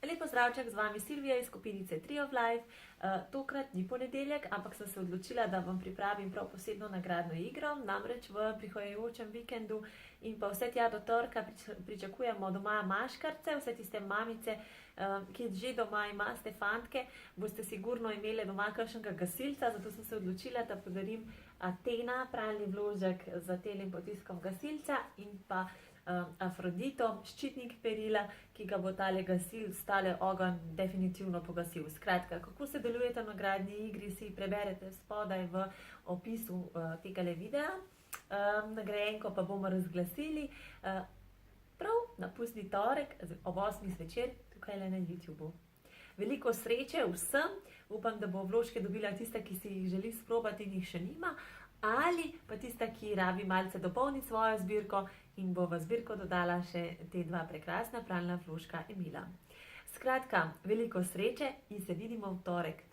Lep pozdravček, z vami Silvija iz skupinice Tree of Life. Tokrat ni ponedeljek, ampak sem se odločila, da vam pripravim prav posebno nagradno igro. Namreč v prihajajočem vikendu in pa vse tja do torka pričakujemo doma maškarce, vse tiste mamice, ki že doma imate fantke, boste sigurno imeli doma kakšnega gasilca, zato sem se odločila, da podarim Athena, pralni vložek z telim potiskom gasilca in pa Afrodito, ščitnik perila, ki ga bo tale gasil, tale ogenj definitivno pogasil. Skratka, kako se delujete v nagradni igri, si preberete spodaj v opisu tegale videa. Nagrajenko pa bomo razglasili prav na pustni torek ob 8. zvečer tukaj na YouTubeu. Veliko sreče vsem, upam, da bo vložke dobila tista, ki si jih želi sprobati in jih še nima, ali pa tista, ki rabi malce dopolniti svojo zbirko in bo v zbirko dodala še te dva prekrasna pralna vložka Emila. Skratka, veliko sreče in se vidimo v torek.